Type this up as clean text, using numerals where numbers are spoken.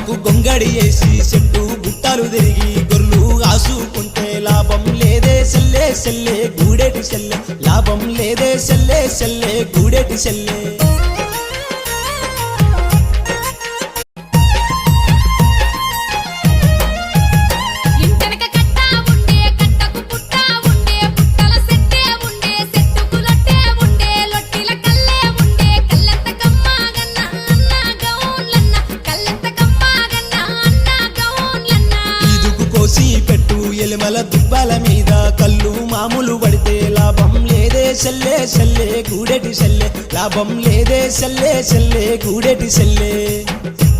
గోడకు గొంగడి వేసి చెట్టు గుట్టలు తిరిగి గొర్రెలు కాసుకుంటే లాభం లేదే సెల్లే సెల్లే గూడేటి సెల్లే లాభం లేదే సెల్లే సెల్లే గూడేటి సెల్లే పెట్టు ఎలిమల దుబ్బల మీద కళ్ళు మామూలు పడితే లాభం లేదే సెల్లే సెల్లే గూడేటి సెల్లే లాభం లేదే సెల్లే సెల్లే గూడేటి సెల్లే